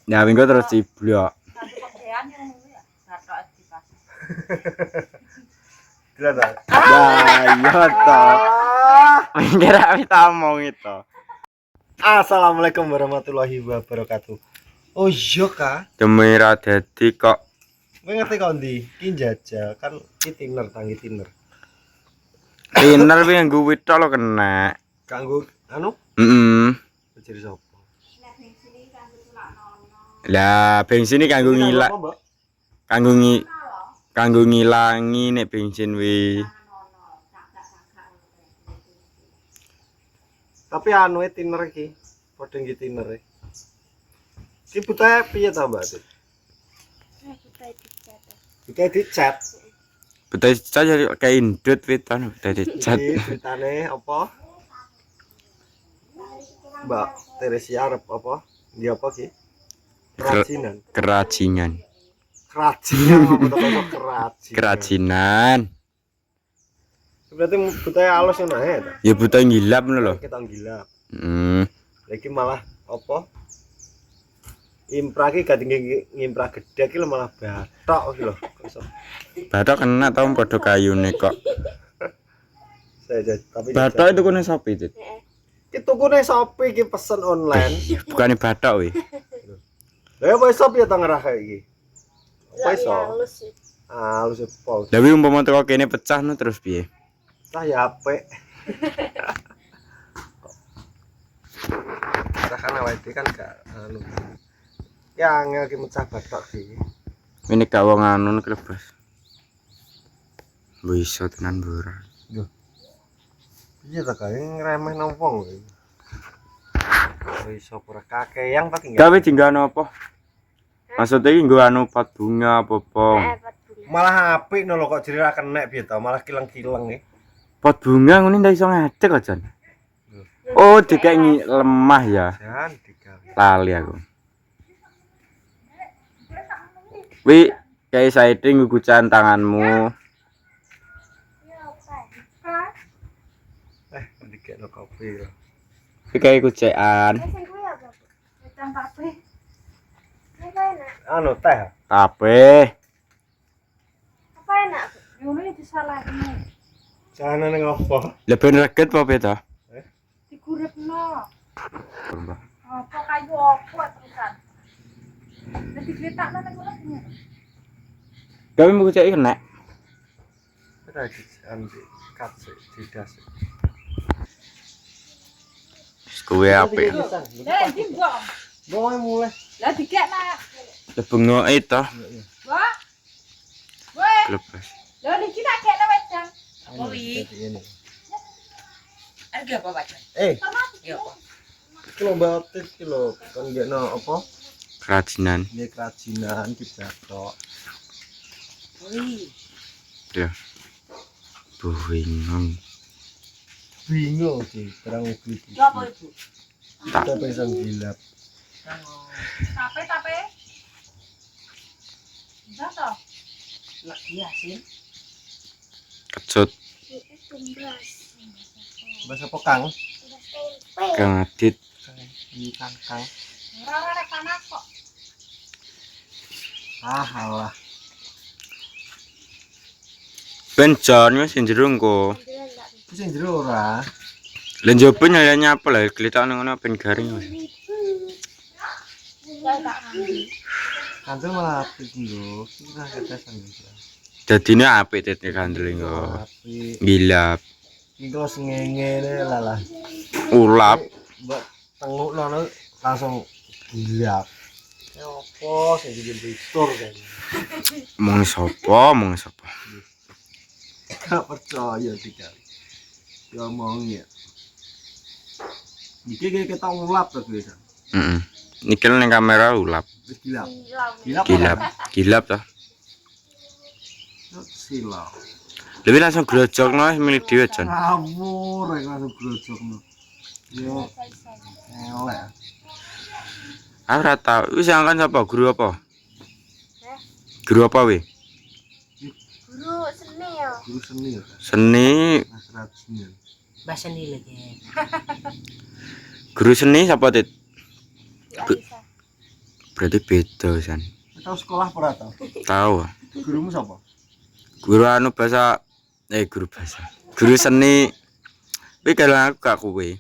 Ya minggu terus ciblok. Ya iya toh. Mikir wis omong itu. Assalamualaikum warahmatullahi wabarakatuh. Oh iya kah? Demira dadi kok Kowe ngerti kok ndi? Ki njajal kan ki tiner tanggi tiner. tiner wi nganggo wit tok lho kena. Kanggo anu? Heeh. Jadi sapa? Lah bensin iki kanggo ngilak. Kanggo ngilangi nek bensin wi. Tapi anu tiner iki, padha nggih tiner e. Ki butahe piye ta, Mbak? Butahe dicat. Betul saja kayak indut witan betul dicat. Iki beritane apa? Mbak Teresia arep apa? Dia apa ki? Kerajinan. Kerajinan. Kerajinan apa to kerajinan? Kerajinan. Berarti butahe alus ngono ae ta? Ya buta ngilap ngono lho. Kita gilap. Heeh. Lagi malah apa? Impra ki gak ngimpra gedhe ki malah bathok iki lho. Bathok kena tau padha kayune kok. Tapi Bathok itu kene Shopee itu. Ki tukune Shopee ki pesen online. Bukane bathok wi. Lah apa iso piye ta ngerah kayak iki? Apa iso? Halus apa? Lah wi umpama teko kene pecah no terus piye? Tah ya apik. Kita kan awake kan gak anu. Ya angel ki mecah bathok ki. Ini gak wong anu klebas. Bisa tenan bora. Yo. Piye ta kae ngremeh nang wong iki. Iso ora kakeyang ta tinggal. Gawe dinggano apa? Maksudnya iki nggo anu pot bunga apa apa? Malah apik no lho kok jere ra kenek piye ta, malah kileng-kileng e. Pot bunga ngene ndak iso ngadeg kok, Jan. Oh, dikek lemah ya. Jan digawe. Lali aku. Wi, kayak saiki ngukucan tanganmu. Dikekno kopi lho. Iki kayak kucekan. Anu teh. Tape. Apa enak? Ngono iki disalahin. Jangan nang opo? Lebih reget apa beda? Digurepno. Apa kayu opo terusan? Dadi kletakno nang kono. Gawe mau kucek kena. Ora andi kat didas. Kuwe apik. Lah ndi mbok? Mbok mulai. Lah dikekna. Lebengo itu. Wah. Weh. Lepas. Lah niki tak kekno wedang. Apa wi? Harga apa, Pak? Yo. Kilo batik kilo kan gekno apa? Kerajinan. Ini kerajinan ki bathok. Wih. Ya. Bingung. Bingung sih, terang beli. Ya apa Ibu? Kita bisa gilap. Tape. Enggak toh? Lah iya sih. Kecut. Bahasa Pokang. Kang Adit. Ini kangkang. Ora nek panas kok. Alah. Bencon wis jero engko. Wis jero ora. Lah njoba nyayanya apa lah klithak ngono ben garing wis. Kantor malah apik lho. Kira ketesan bisa. Dadine apik tetek kandel engko. Apik. Gilap. Iki kalau sengenge lah. Ulap. Mbak tengukno langsung gilap. Ya opo sing dibikin tur kan. Mong sapa? Gak percaya dikali. Ngomong ya. Iki kita ulap to biasa. Heeh. Nikel ning kamera ulap. Wis gilap. Gilap toh. Silau. Lebih langsung grojokno wis milik dhewe Jan. Ngawur rek langsung grojokno. Yo. Elek. Aku ora tau. Wis angkan sapa? Guru apa? Guru apa wi? Guru seni ya. Guru seni ya. Seni. Kerajinan. Mbah seni lagi. Guru seni sapa, Tit? Berarti beda san. Tahu sekolah apa ora tau? Tahu. Gurumu sapa? Guru anu bahasa guru bahasa. Guru seni. Kuwi kalau aku gak kuwi.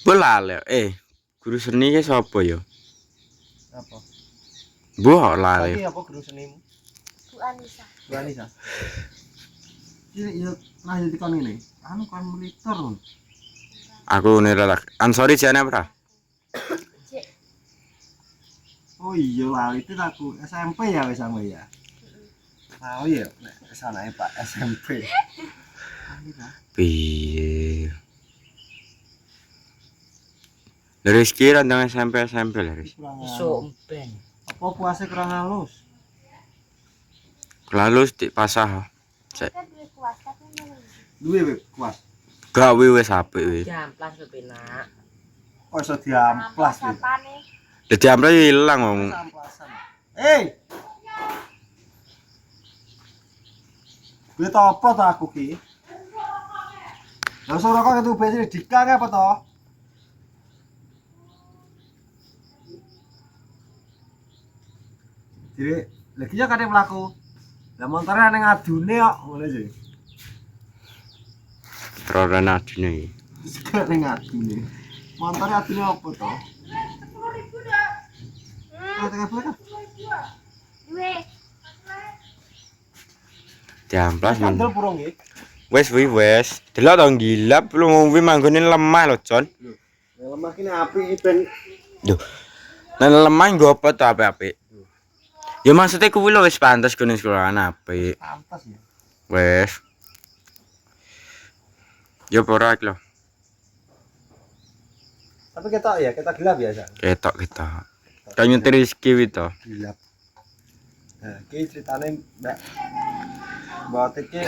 Lali. Guru seni ki sapa ya? Apa? Mbok lali. Lagi apa guru senimu? Bu Anissa. Bu Anissa. Iya, nah jadi kan ini. Anu kan monitor. Aku nilai ansori jane apa? Cek. Oh iya lali itu aku SMP ya wis sama ya. Oh iya, nek sanane Pak SMP. Piye? Dari sekiran dengan SMP Laris. Iso ben. Apa puasa kurang halus? Lalu di pasah. Sek. Duwe we kuas. Gawe wis apik wis. Jamplas penak. Kok iso diamplas iki? Dadi amre ilang wong. Amplasan. Gue tau apa to aku ki? Lah suara kok itu besi dikang apa to? Jadi lagi ya kadang mlaku. Lah montore ning adune kok ngono sih. Roran adine iki. Sekarang ning adune. Montore adune apa to? 10.000 dah. Tengah belakang. Duwe. Diamplas men. Kandel purung iki. Wes wis. Delok to gilap lu ngombe manggone lemah lho, Jon. Lho, yang lemah kini api ben Yo. Nek lemah nggo apa to apik-apik? Ya maksudnya kuwi lho wis pantes gone sekolahan apik. pantas ya. Wes. Yo ora iki lho. Tapi kita ya, kita gelap biasa. Ketok kita. Kan nyetir rezeki wi to. Gelap. Nah, iki ceritane Mbak Tiki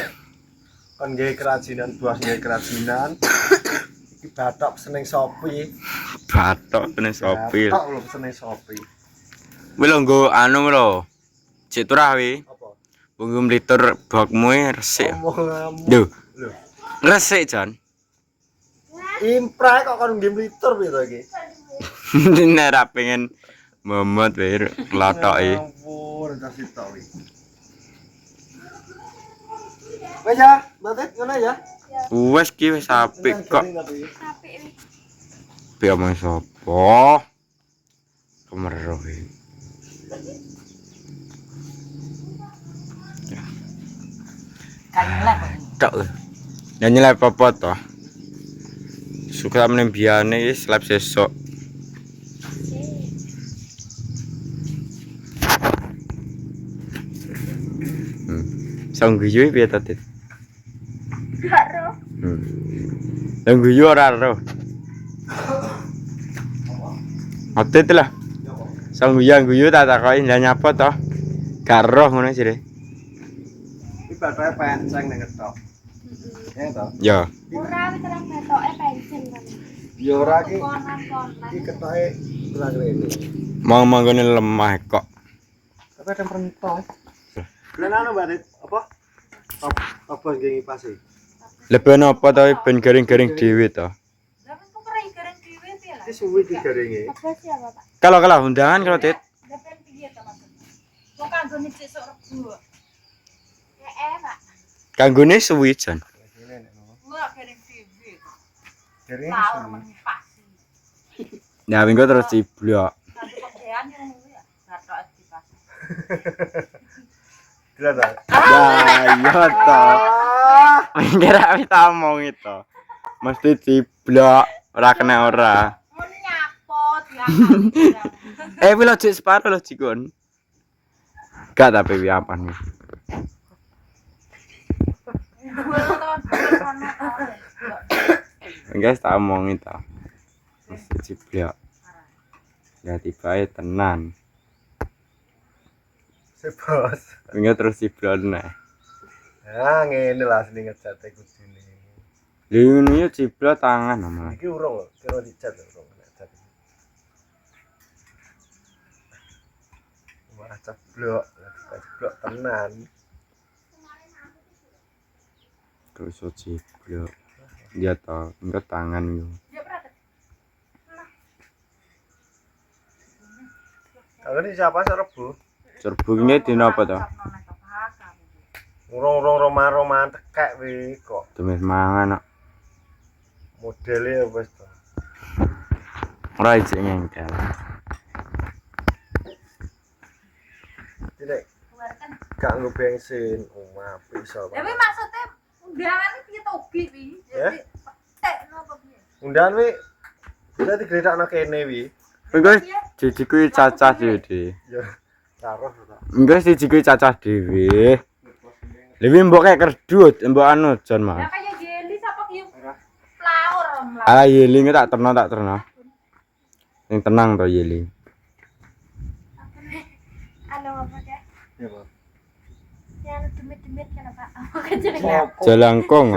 kon gawe kerajinan, buah gawe kerajinan. Iki batok seneng Shopee. Batok kene sopir. Batok lho seneng Shopee. Kuwi lho nggo anu lho. Cek turah wi. Apa? Bunggu mlitur bokmu resik. Omonganmu. Lho, Lho, resik Jon. imprak kok kon nggih mlitur piye to iki? Nek ra pengen momot wae klotoki. Ampun, tas sitok iki. Wes ya, Mbak Tit, ngono ya. Wes ki wis apik kok. Apik wis. Piye omong sapa? Kemeroh iki. Kan nyelep kok. Tok. Nyanyi lek apa to? Suka meneng biyane wis lab sesuk. Sang guyu piye to, Tit? Gak ro. Sang guyu ora ro. Atit lah. Sang guyu tak takoki ndak nyapa to? Gak roh ngono sire. Iki batake penceng ning ketok. Ya to. Ya. Ora wis terang batoke pensiun kan. Ya ora ki Konan-konan. iki ketoke ora ngene. Mau manggone lemah kok. Tapi ada pentok. Bulan anu Mbak Tit, apa? Apa nggih ngipasi? Lebih apa to ben garing-garing dhewe to. Lah wis kok kering-kering dhewe piye lah. Iki suwi digaringi. Apa siapa, Pak? Kalau undangan kalau Tit. Dapen piye to, Pak? Kok kanggone sesuk Rebo. Pak. Kanggone suwi Jon. Ora kering dhewe. Garingi Tahu suwi. menipasi. Ya minggu terus ciblok. Tapi kok dean yang ngono ya. Batok dipasi. Gila ta. Ya iya to. Mikir aku tak omong itu. Mesti ciblok ora kena ora. Mun nyapot ya. Wilo cek separo lho cikun. Gak tapi wi apan wi. Guys tak omong itu. Mesti ciblok. Ya tibae tenan. Sebos. Minggu terus ciblok neh. Ya ngene lah sing ngejate kudune. Lha ini ciblok tangan sama. Iki urung lho, kira dicat urung ngejat. Wah, ceblok, ceblok tenan. Terus ciblok. Dia tau, enggak tangan yo. Ya berarti. Kalau ini siapa Serbu? Serbu ini dina apa to? Urung Roma tekek wi kok. Tumis mangan kok. Modele wis to. Ora ijek ngengkel. Tidak Keluarkan. gak nggo bensin. Apik iso. Tapi maksudnya undangan piye to Gi wi? Eh? Tekno apa piye? Undangan wi bisa digledakno kene wi. Engko siji kuwi cacah dhewe. Ya karo to. Engko siji kuwi cacah dhewe. Lewi mbok kayak kerdut, mbok anu jan Ya mah. kayak jeli sapa ki? Flower mlaku. Ala yeling tak terno. Sing tenang to yeling. Anu apa ya? Ya, Pak. Yang demit-demit kenapa? Apa kejenenge? Sopo? Jalangkung.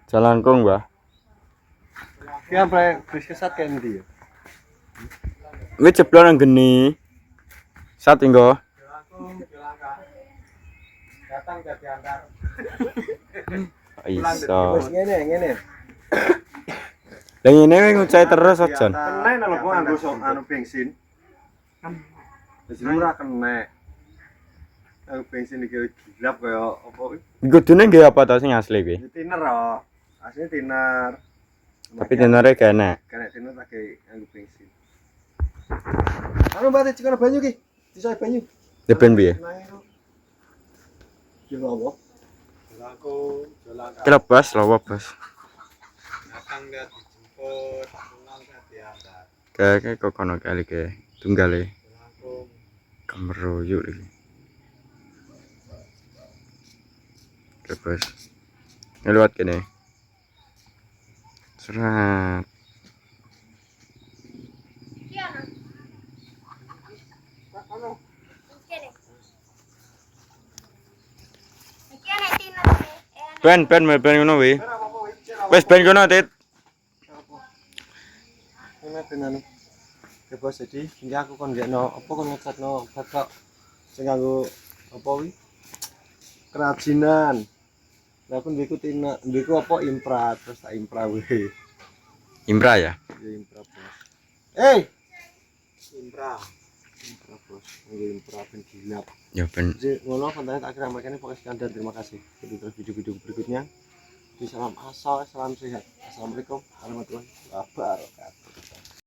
Jalangkung, Mbah. Ki ampe wis kesat kene ndi ya? Wis jeblon nang geni. Sat engko. Datang gak diantar. Iso. Wis ngene. Lah ngene wis ngucai terus aja. Kena lho kok nganggo anu bensin. Wis ora kena. Aku bensin iki gilap kaya apa kuwi? Kudune nggih apa to sing asli kuwi? Tiner kok. Asline tiner. Tapi tenore gak enak. Kena tiner pakai nganggo bensin. Anu mbak cikono banyu ki. Disoe banyu. Deben piye? Ki apa? Kelebas lho, Bos. Kayak kok kono kali ke tunggale. Kemeroyuk iki. Bos. Ngelewat kene. Serat. Iya. Anu. Kene. Iki ana tiner. Ben ngono wi. Wis ben kono, Tit. Ini tenan. Ya bos jadi iki aku kon gekno apa kon ngecatno batok sing nganggo apa wi? Kerajinan. Lah pun duweku apa impra terus tak impra wi. Imra ya? Ya impra bos. Impra bos. Nganggo impra ben gilap. Ya ben. Jadi ngono kontene tak kira makane pokoknya sekian dan terima kasih. Jadi terus video-video berikutnya. Salam asal, salam sehat. Assalamualaikum warahmatullahi wabarakatuh.